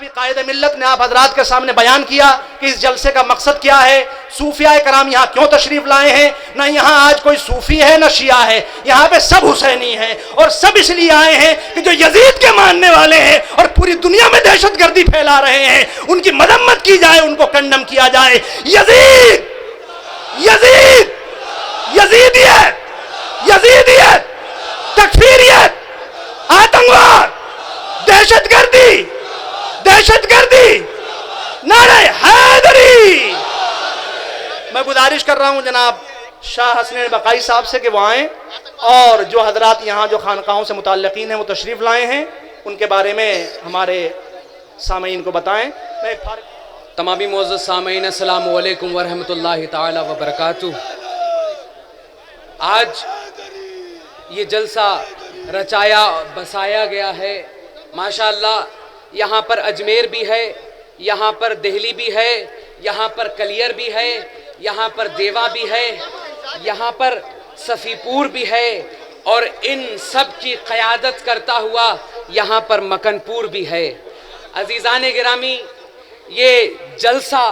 ابھی قائد ملت نے آپ حضرات کے سامنے بیان کیا کہ اس جلسے کا مقصد کیا ہے، صوفیاء کرام یہاں کیوں تشریف لائے ہیں۔ نہ یہاں آج کوئی صوفی ہے نہ شیعہ ہے، یہاں پہ سب حسینی ہیں، اور سب اس لیے آئے ہیں کہ جو یزید کے ماننے والے ہیں اور پوری دنیا میں دہشت گردی پھیلا رہے ہیں، ان کی مذمت کی جائے، ان کو کنڈم کیا جائے۔ یزید یزید یزیدیت یزیدیت تکفیریت آتنکواد دہشت گردی نعرہ حیدری۔ میں گزارش کر رہا ہوں جناب شاہ حسنین بقائی صاحب سے کہ وہ آئیں اور جو حضرات یہاں جو خانقاہوں سے متعلقین ہیں وہ تشریف لائے ہیں ان کے بارے میں ہمارے سامعین کو بتائیں۔ تمامی معزز سامعین السلام علیکم ورحمۃ اللہ تعالی وبرکاتہ۔ آج یہ جلسہ رچایا بسایا گیا ہے، ماشاءاللہ یہاں پر اجمیر بھی ہے، یہاں پر دہلی بھی ہے، یہاں پر کلیر بھی ہے، یہاں پر دیوا بھی ہے، یہاں پر صفی پور بھی ہے، اور ان سب کی قیادت کرتا ہوا یہاں پر مکن پور بھی ہے۔ عزیزان گرامی، یہ جلسہ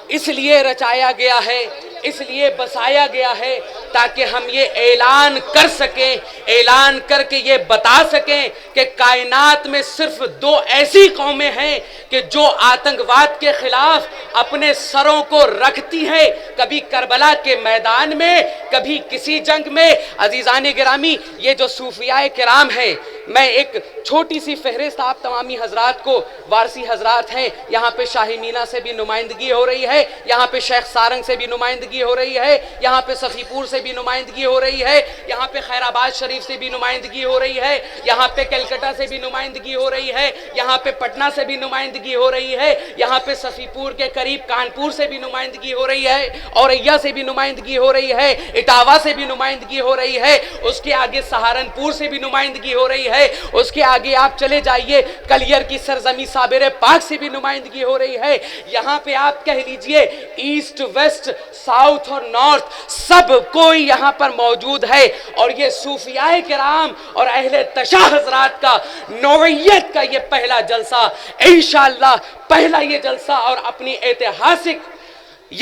اس لیے رچایا گیا ہے، اس لیے بسایا گیا ہے تاکہ ہم یہ اعلان کر سکیں، اعلان کر کے یہ بتا سکیں کہ کائنات میں صرف دو ایسی قومیں ہیں کہ جو آتنکواد کے خلاف اپنے سروں کو رکھتی ہیں، کبھی کربلا کے میدان میں، کبھی کسی جنگ میں۔ عزیزان گرامی، یہ جو صوفیاء کرام ہیں، میں ایک چھوٹی سی فہرست آپ تمامی حضرات کو، وارسی حضرات ہیں، یہاں پہ شاہی مینا سے بھی نمائندگی ہو رہی ہے، یہاں پہ شیخ سارنگ سے بھی نمائندگی ہو رہی ہے، یہاں پہ صفی پور سے بھی نمائندگی ہو رہی ہے، یہاں پہ خیر آباد شریف سے بھی نمائندگی ہو رہی ہے، یہاں پہ کلکتہ سے بھی نمائندگی ہو رہی ہے، یہاں پہ پٹنہ سے بھی نمائندگی ہو رہی ہے، یہاں پہ صفی پور کے قریب کانپور سے بھی نمائندگی ہو رہی ہے، اوریا سے بھی نمائندگی ہو رہی ہے، اٹاوا سے بھی نمائندگی ہو رہی ہے، اس کے آگے سہارنپور سے بھی نمائندگی ہو رہی ہے، اس کے آگے آپ چلے جائیے کلیر کی سرزمین صابر پاک سے بھی نمائندگی ہو رہی ہے، یہاں پہ آپ کہہ لیجئے ایسٹ ویسٹ ساؤتھ اور نارتھ سب کوئی یہاں پر موجود ہے، اور یہ صوفیاء کرام اور اہل تشیع حضرات کا نوعیت کا یہ پہلا جلسہ، انشاءاللہ پہلا یہ جلسہ اور اپنی ایتہاسک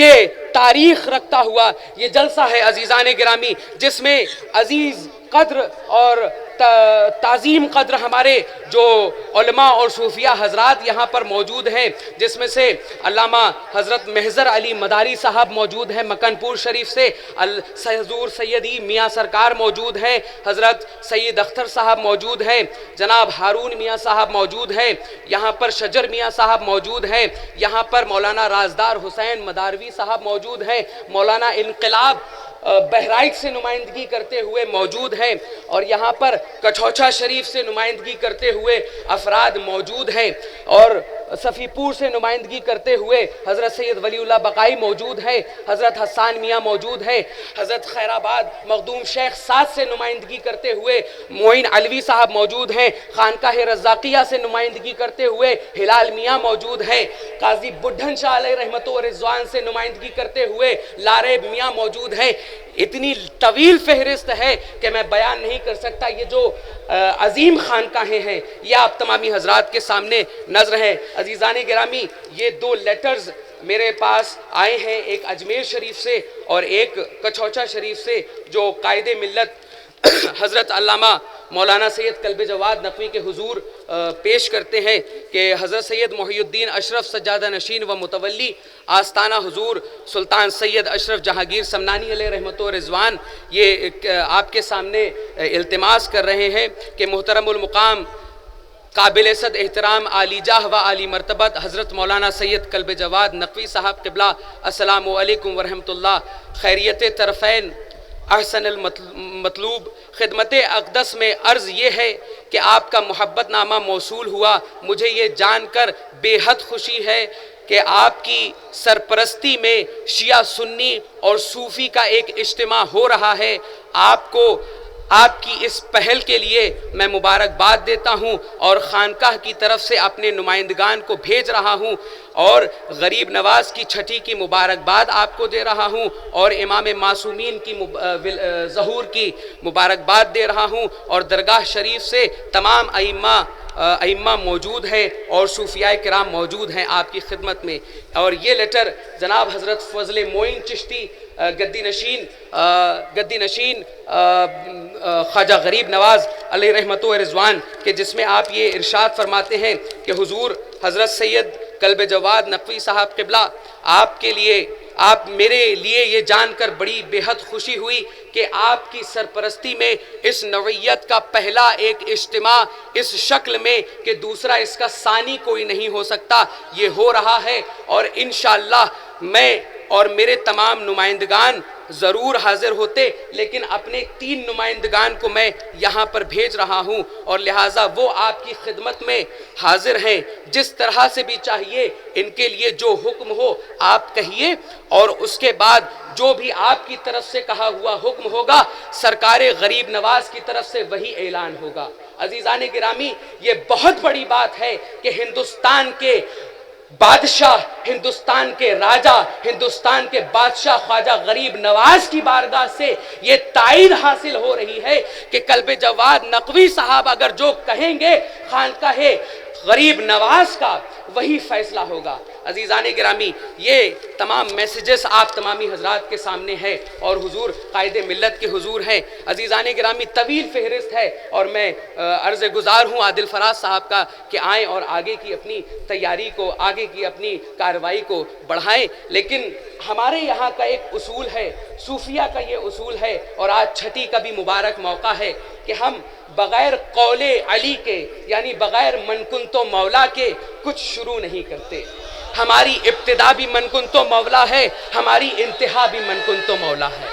یہ تاریخ رکھتا ہوا یہ جلسہ ہے عزیزان گرامی، جس میں عزیز قدر اور تعظیم قدر ہمارے جو علماء اور صوفیاء حضرات یہاں پر موجود ہیں، جس میں سے علامہ حضرت محضر علی مداری صاحب موجود ہیں مکن پور شریف سے، حضور سیدی میاں سرکار موجود ہیں، حضرت سید اختر صاحب موجود ہیں، جناب ہارون میاں صاحب موجود ہیں، یہاں پر شجر میاں صاحب موجود ہیں، یہاں پر مولانا رازدار حسین مداروی صاحب موجود ہیں، مولانا انقلاب بہرائچ سے نمائندگی کرتے ہوئے موجود ہیں، اور یہاں پر کچھوچا شریف سے نمائندگی کرتے ہوئے افراد موجود ہیں، اور صفی پور سے نمائندگی کرتے ہوئے حضرت سید ولی اللہ بقائی موجود ہیں، حضرت حسان میاں موجود ہیں، حضرت خیر آباد مخدوم شیخ سعد سے نمائندگی کرتے ہوئے معین علوی صاحب موجود ہیں، خانقاہ رزاقیہ سے نمائندگی کرتے ہوئے ہلال میاں موجود ہیں، قاضی بڈھن شاہ علیہ رحمت و رضوان سے نمائندگی کرتے ہوئے لاریب میاں موجود ہیں۔ اتنی طویل فہرست ہے کہ میں بیان نہیں کر سکتا۔ یہ جو عظیم خانقاہیں ہیں یہ آپ تمامی حضرات کے سامنے نظر ہیں۔ عزیزان گرامی، یہ دو لیٹرز میرے پاس آئے ہیں، ایک اجمیر شریف سے اور ایک کچھوچا شریف سے، جو قائد ملت حضرت علامہ مولانا سید کلب جواد نقوی کے حضور پیش کرتے ہیں کہ حضرت سید محی الدین اشرف سجادہ نشین و متولی آستانہ حضور سلطان سید اشرف جہانگیر سمنانی علیہ رحمت و رضوان یہ آپ کے سامنے التماس کر رہے ہیں کہ محترم المقام قابل صد احترام عالی جاہ و عالی مرتبت حضرت مولانا سید کلب جواد نقوی صاحب قبلہ السلام علیکم ورحمت اللہ، خیریت طرفین احسن المطلوب، خدمت اقدس میں عرض یہ ہے کہ آپ کا محبت نامہ موصول ہوا، مجھے یہ جان کر بے حد خوشی ہے کہ آپ کی سرپرستی میں شیعہ سنی اور صوفی کا ایک اجتماع ہو رہا ہے۔ آپ کو آپ کی اس پہل کے لیے میں مبارکباد دیتا ہوں اور خانقاہ کی طرف سے اپنے نمائندگان کو بھیج رہا ہوں اور غریب نواز کی چھٹی کی مبارکباد آپ کو دے رہا ہوں اور امام معصومین کی ظہور کی مبارکباد دے رہا ہوں اور درگاہ شریف سے تمام ائمہ موجود ہیں اور صوفیاء کرام موجود ہیں آپ کی خدمت میں. اور یہ لیٹر جناب حضرت فضل معین چشتی گدی نشین خواجہ غریب نواز علیہ رحمت و رضوان کہ جس میں آپ یہ ارشاد فرماتے ہیں کہ حضور حضرت سید کلب جواد نقوی صاحب قبلہ آپ میرے لیے یہ جان کر بڑی بے حد خوشی ہوئی کہ آپ کی سرپرستی میں اس نوعیت کا پہلا ایک اجتماع اس شکل میں کہ دوسرا اس کا ثانی کوئی نہیں ہو سکتا یہ ہو رہا ہے. اور انشاءاللہ میں اور میرے تمام نمائندگان ضرور حاضر ہوتے لیکن اپنے 3 نمائندگان کو میں یہاں پر بھیج رہا ہوں اور لہٰذا وہ آپ کی خدمت میں حاضر ہیں. جس طرح سے بھی چاہیے ان کے لیے جو حکم ہو آپ کہیے اور اس کے بعد جو بھی آپ کی طرف سے کہا ہوا حکم ہوگا سرکار غریب نواز کی طرف سے وہی اعلان ہوگا. عزیزان گرامی یہ بہت بڑی بات ہے کہ ہندوستان کے بادشاہ، ہندوستان کے راجہ، ہندوستان کے بادشاہ خواجہ غریب نواز کی بارگاہ سے یہ تائید حاصل ہو رہی ہے کہ کلب جواد نقوی صاحب اگر جو کہیں گے خانقاہ غریب نواز کا وہی فیصلہ ہوگا. عزیزان گرامی یہ تمام میسیجز آپ تمامی حضرات کے سامنے ہے اور حضور قائد ملت کے حضور ہیں. عزیزان گرامی طویل فہرست ہے اور میں عرض گزار ہوں عادل فراز صاحب کا کہ آئیں اور آگے کی اپنی تیاری کو، آگے کی اپنی کارروائی کو بڑھائیں. لیکن ہمارے یہاں کا ایک اصول ہے، صوفیہ کا یہ اصول ہے اور آج چھٹی کا بھی مبارک موقع ہے کہ ہم بغیر قول علی کے یعنی بغیر من کنتو مولا کے کچھ شروع نہیں کرتے. ہماری ابتدا بھی من کنتو مولا ہے، ہماری انتہا بھی من کنتو مولا ہے.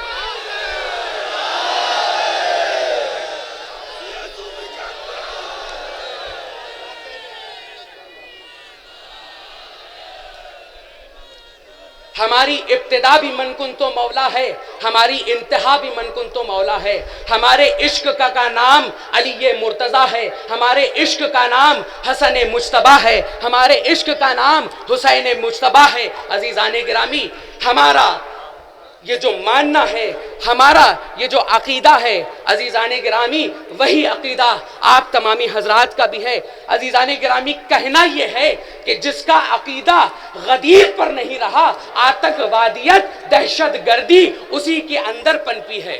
ہماری ابتدا بھی من کنتو مولا ہے، ہماری انتہا بھی من کنتو مولا ہے. ہمارے عشق کا نام علی مرتضیٰ ہے، ہمارے عشق کا نام حسن مجتبیٰ ہے، ہمارے عشق کا نام حسین مجتبیٰ ہے. عزیزان گرامی ہمارا یہ جو ماننا ہے، ہمارا یہ جو عقیدہ ہے عزیزان گرامی وہی عقیدہ آپ تمامی حضرات کا بھی ہے. عزیزان گرامی کہنا یہ ہے کہ جس کا عقیدہ غدیر پر نہیں رہا، آتنکوادیت دہشت گردی اسی کے اندر پنپی ہے.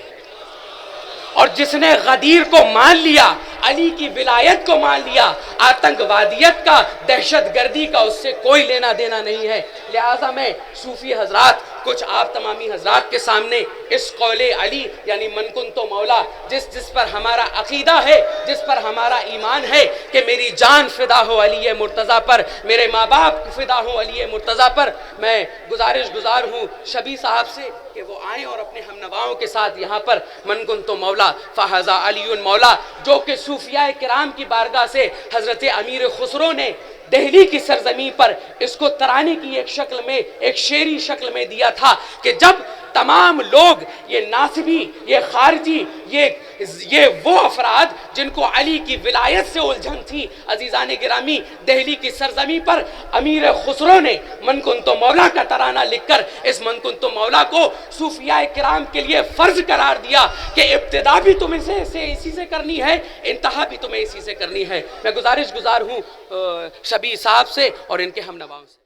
اور جس نے غدیر کو مان لیا، علی کی ولایت کو مان لیا، آتنکوادیت کا، دہشت گردی کا اس سے کوئی لینا دینا نہیں ہے. لہٰذا میں صوفی حضرات کچھ آپ تمامی حضرات کے سامنے اس قول علی یعنی من کنتو مولا جس پر ہمارا عقیدہ ہے، جس پر ہمارا ایمان ہے کہ میری جان فدا ہو علی مرتضیٰ پر، میرے ماں باپ فدا ہو علی مرتضیٰ پر، میں گزار ہوں شبی صاحب سے کہ وہ آئیں اور اپنے ہم نواؤں کے ساتھ یہاں پر من کنتو مولا فہذا علی مولا، جو کہ صوفیاء کرام کی بارگاہ سے حضرت امیر خسرو نے دہلی کی سرزمین پر اس کو ترانے کی ایک شکل میں، ایک شعری شکل میں دیا تھا کہ جب تمام لوگ یہ ناصبی، یہ خارجی، یہ وہ افراد جن کو علی کی ولایت سے الجھن تھی، عزیزان گرامی دہلی کی سرزمین پر امیر خسرو نے من کنتو مولا کا ترانہ لکھ کر اس من کنتو مولا کو صوفیاء کرام کے لیے فرض قرار دیا کہ ابتدا بھی تم اسی سے کرنی ہے، انتہا بھی تمہیں اسی سے کرنی ہے. میں گزار ہوں شبی صاحب سے اور ان کے ہم نواؤں سے.